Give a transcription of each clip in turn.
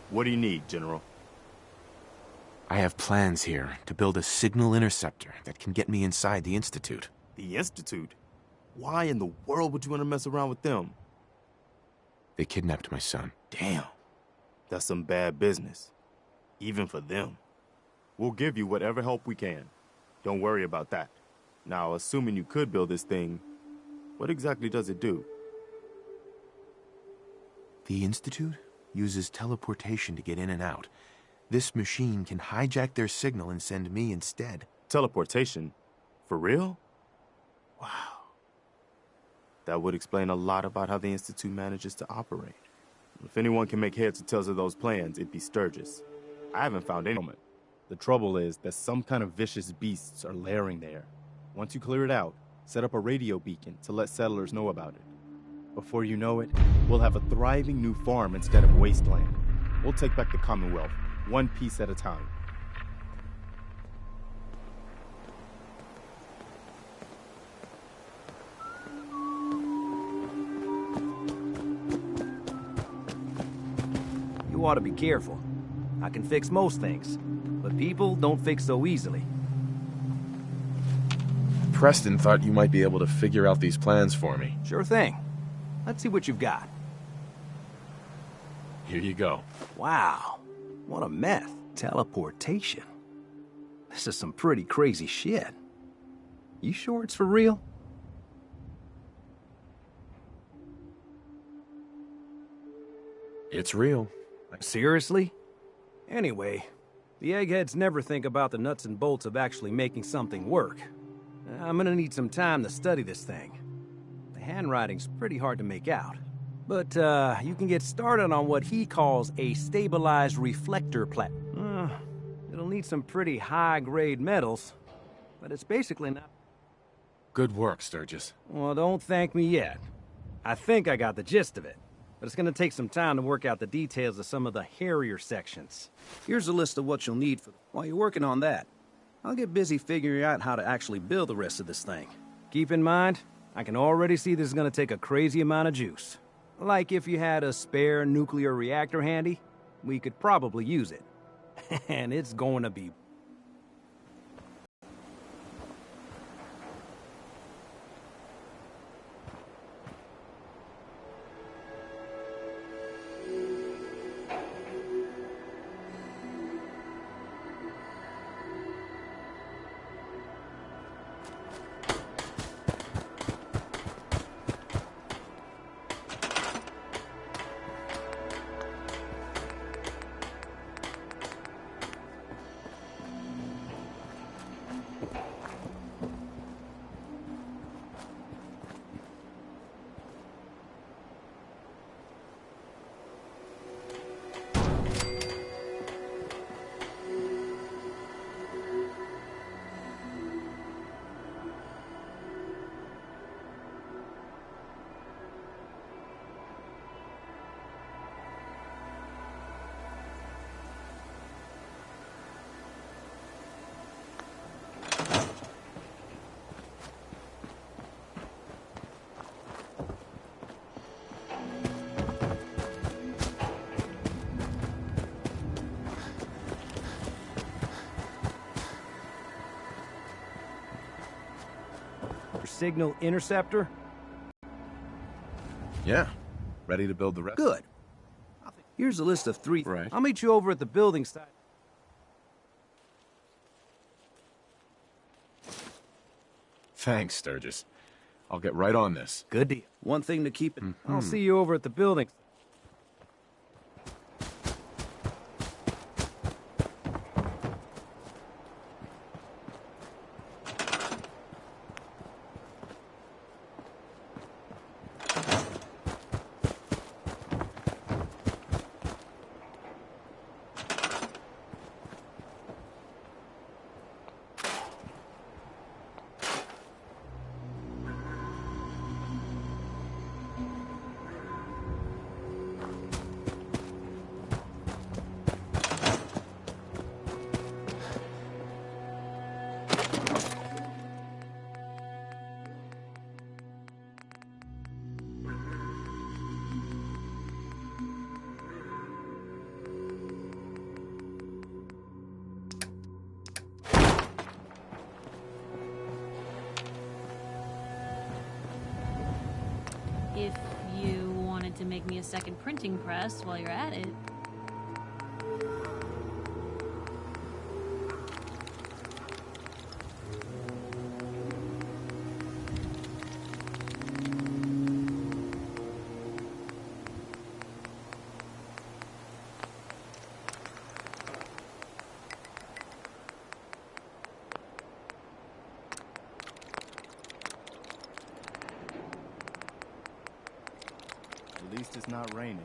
What do you need, General? I have plans here to build a signal interceptor that can get me inside the Institute. The Institute? Why in the world would you want to mess around with them? They kidnapped my son. Damn. That's some bad business. Even for them. We'll give you whatever help we can. Don't worry about that. Now, assuming you could build this thing, what exactly does it do? The Institute uses teleportation to get in and out. This machine can hijack their signal and send me instead. Teleportation? For real? Wow. That would explain a lot about how the Institute manages to operate. If anyone can make heads or tails of those plans, it'd be Sturgis. I haven't found any. The trouble is that some kind of vicious beasts are lairing there. Once you clear it out, set up a radio beacon to let settlers know about it. Before you know it, we'll have a thriving new farm instead of wasteland. We'll take back the Commonwealth, one piece at a time. You ought to be careful. I can fix most things, but people don't fix so easily. Preston thought you might be able to figure out these plans for me. Sure thing. Let's see what you've got. Here you go. Wow. What a mess. Teleportation. This is some pretty crazy shit. You sure it's for real? It's real. Seriously? Anyway, the eggheads never think about the nuts and bolts of actually making something work. I'm gonna need some time to study this thing. The handwriting's pretty hard to make out. But, you can get started on what he calls a stabilized reflector it'll need some pretty high-grade metals, but it's basically not... Good work, Sturgis. Well, don't thank me yet. I think I got the gist of it, but it's gonna take some time to work out the details of some of the hairier sections. Here's a list of what you'll need while you're working on that. I'll get busy figuring out how to actually build the rest of this thing. Keep in mind, I can already see this is gonna take a crazy amount of juice. Like if you had a spare nuclear reactor handy, we could probably use it. And it's going to be... signal interceptor? Yeah. Ready to build the rest? Good. Here's a list of 3. Right. I'll meet you over at the building site. Thanks, Sturgis. I'll get right on this. Good deal. One thing to keep in. I'll see you over at the building. If you wanted to make me a second printing press while you're at it. At least it's not raining.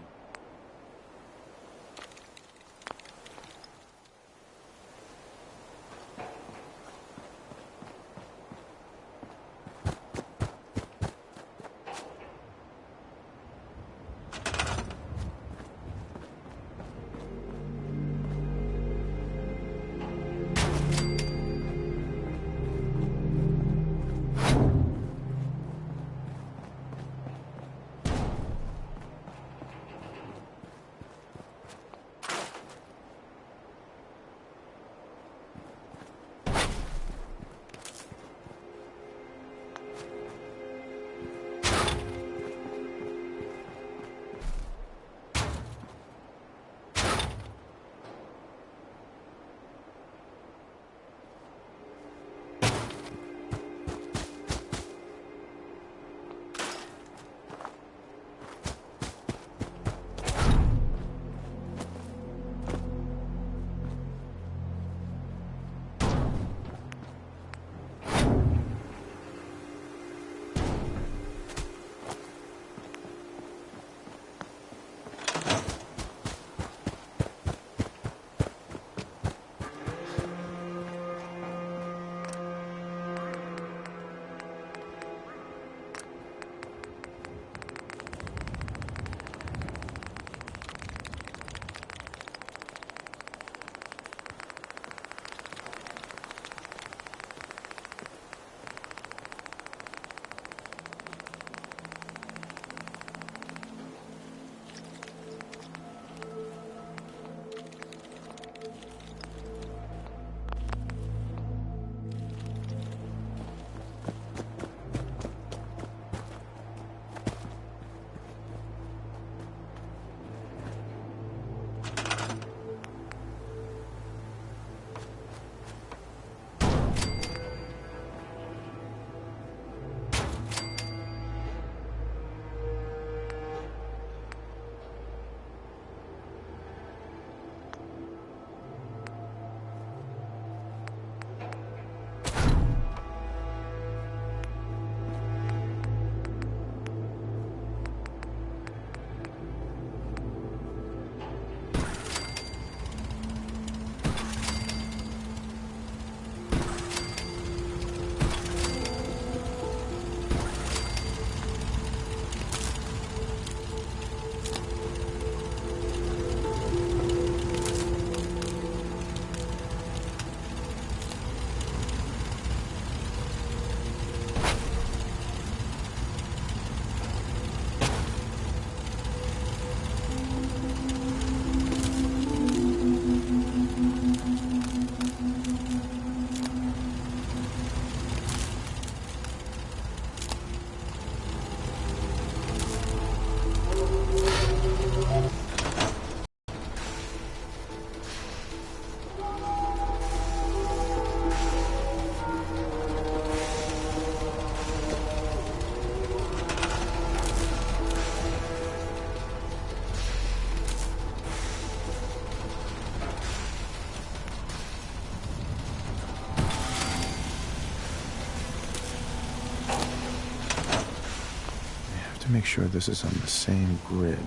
make sure this is on the same grid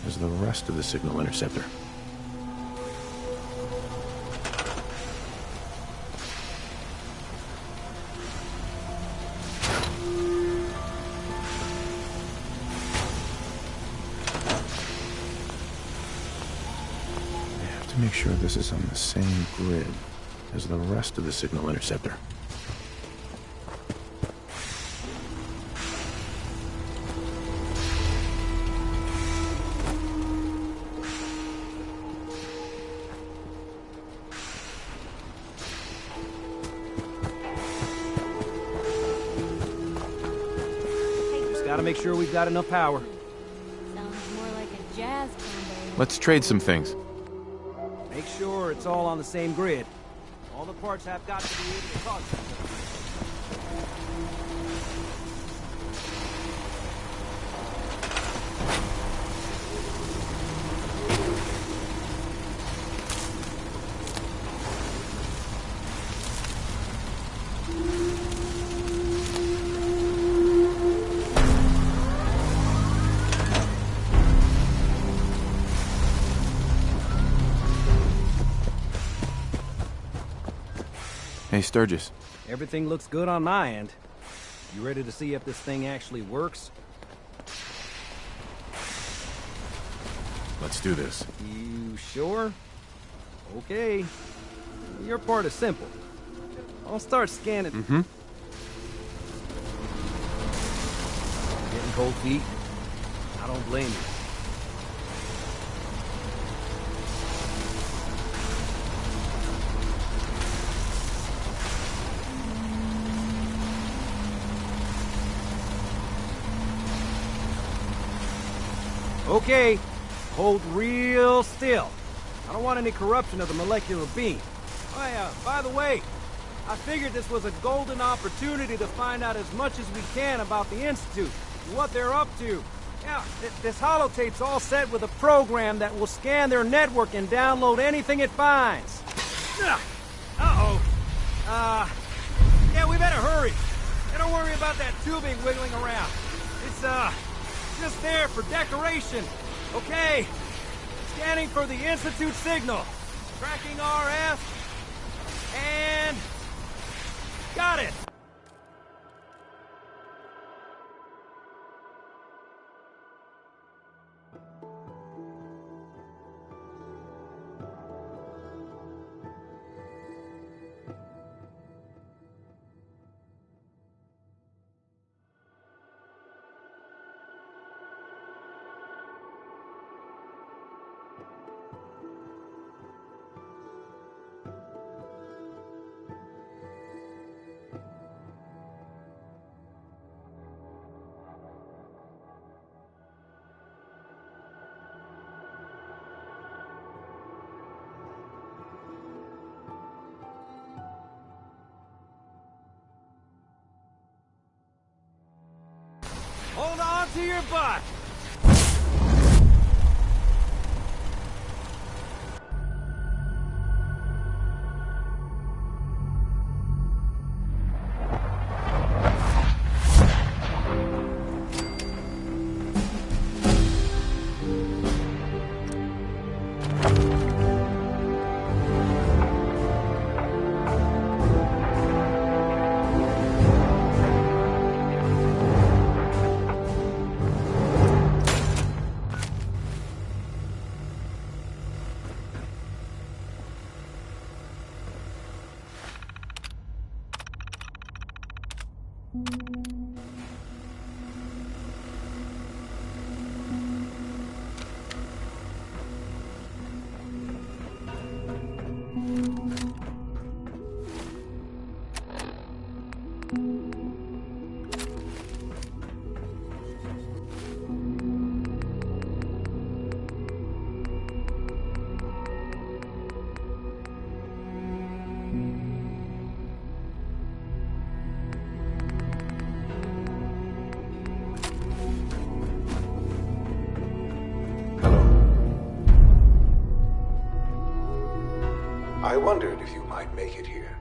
as the rest of the signal interceptor. Make sure this is on the same grid as the rest of the signal interceptor. Just gotta make sure we've got enough power. Sounds more like a jazz combo. Let's trade some things. Make sure it's all on the same grid. All the parts have got to be able to talk to each other. Hey, Sturgis. Everything looks good on my end. You ready to see if this thing actually works? Let's do this. You sure? Okay. Your part is simple. I'll start scanning. Mm-hmm. Getting cold feet? I don't blame you. Okay, hold real still. I don't want any corruption of the molecular beam. Oh, by the way, I figured this was a golden opportunity to find out as much as we can about the Institute, what they're up to. Yeah, this holotape's all set with a program that will scan their network and download anything it finds. Uh-oh. Yeah, we better hurry. And don't worry about that tubing wiggling around. It's, just there for decoration. Okay. Scanning for the Institute signal. Tracking RF. And... got it! Hold on to your butt! I wondered if you might make it here.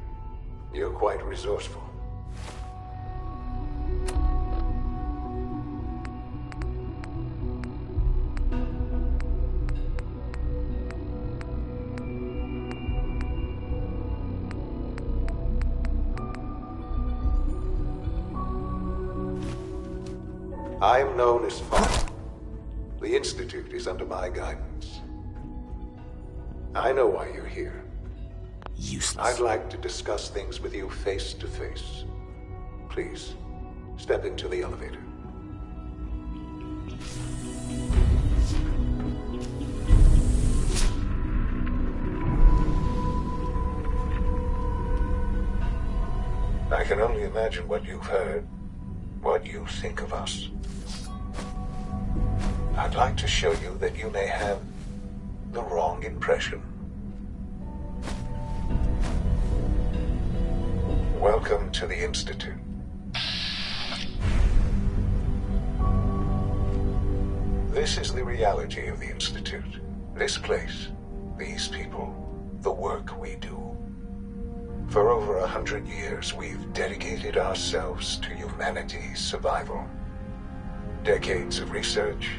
You're quite resourceful. I'm known as Father. The Institute is under my guidance. I know why you're here. Useless. I'd like to discuss things with you face to face. Please, step into the elevator. I can only imagine what you've heard, what you think of us. I'd like to show you that you may have the wrong impression. Welcome to the Institute. This is the reality of the Institute. This place, these people, the work we do. For over 100 years, we've dedicated ourselves to humanity's survival. Decades of research,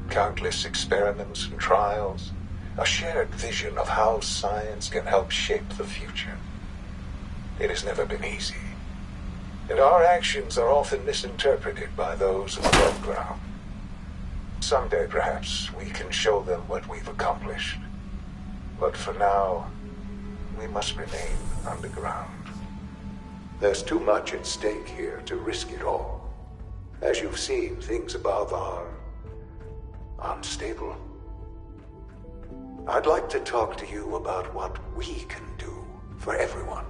countless experiments and trials, a shared vision of how science can help shape the future. It has never been easy, and our actions are often misinterpreted by those above ground. Someday, perhaps, we can show them what we've accomplished. But for now, we must remain underground. There's too much at stake here to risk it all. As you've seen, things above are unstable. I'd like to talk to you about what we can do for everyone.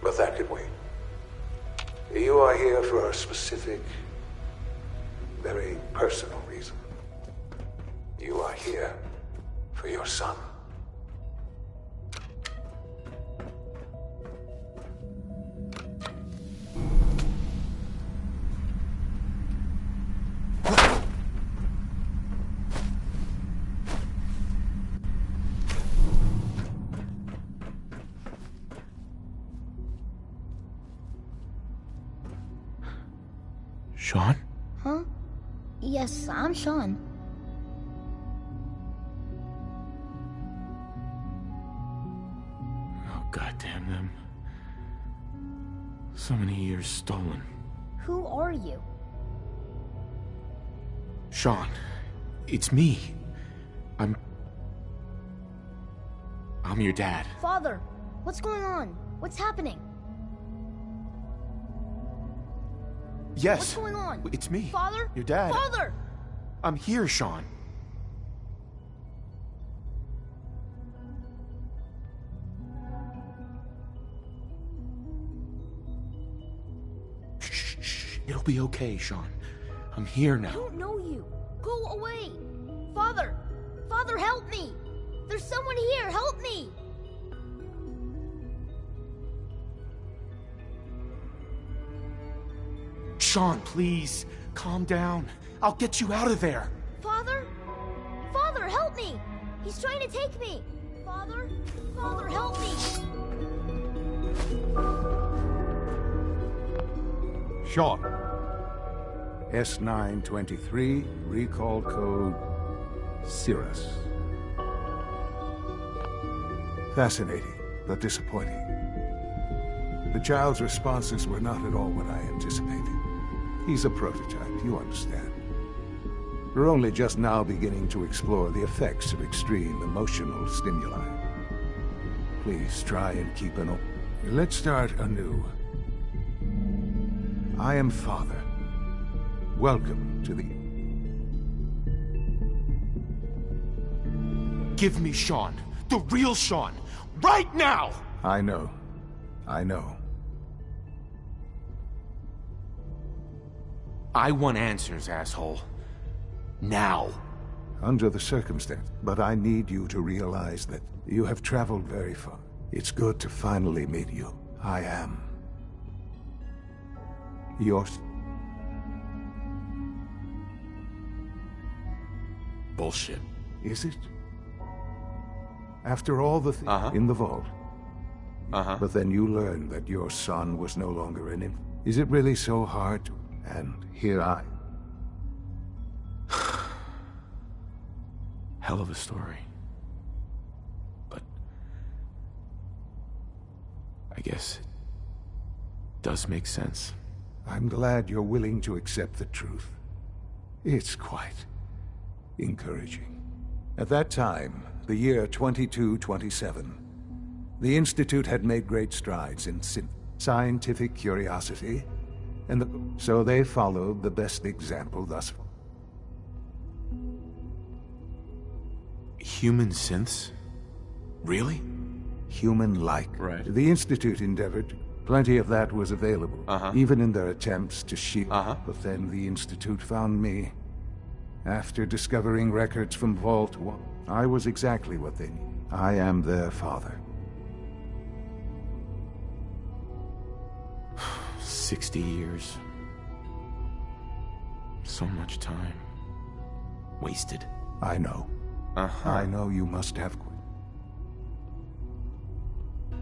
But that can wait. You are here for a specific, very personal reason. You are here for your son. Sean? Huh? Yes, I'm Sean. Oh, goddamn them. So many years stolen. Who are you? Sean, it's me. I'm your dad. Father, what's going on? What's happening? Yes. What's going on? It's me. Father? Your dad. Father! I'm here, Sean. Shh. It'll be okay, Sean. I'm here I now. don't know you. Go away. Father! Father, help me! There's someone here. Help me! Sean, please. Calm down. I'll get you out of there. Father? Father, help me! He's trying to take me! Father? Father, help me! Sean. S923, recall code Cirrus. Fascinating, but disappointing. The child's responses were not at all what I anticipated. He's a prototype, you understand. We're only just now beginning to explore the effects of extreme emotional stimuli. Please try and keep an open... Let's start anew. I am Father. Welcome to the... Give me Sean. The real Sean. Right now! I know. I know. I want answers, asshole. Now. Under the circumstance. But I need you to realize that you have traveled very far. It's good to finally meet you. I am... yours. Bullshit. Is it? After all the in the vault. But then you learned that your son was no longer in him. Is it really so hard to... And here I... Hell of a story. But... I guess... it does make sense. I'm glad you're willing to accept the truth. It's quite encouraging. At that time, the year 2227, the Institute had made great strides in scientific curiosity, and so they followed the best example thus far. Human synths? Really? Human-like. Right. The Institute endeavored. Plenty of that was available, even in their attempts to shield. But then the Institute found me. After discovering records from Vault 1, I was exactly what they needed. I am their father. 60 years. So much time. Wasted. I know. I know you must have quit.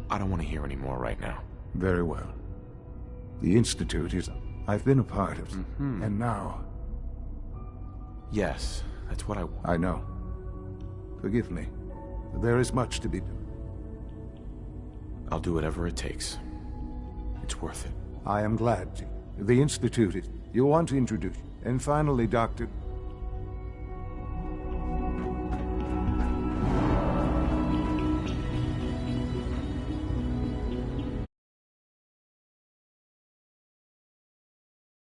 I don't want to hear any more right now. Very well. The Institute is... I've been a part of it. And now... Yes, that's what I want. I know. Forgive me. There is much to be done. I'll do whatever it takes. It's worth it. I am glad to. The Institute is... You want to introduce... And finally, Dr.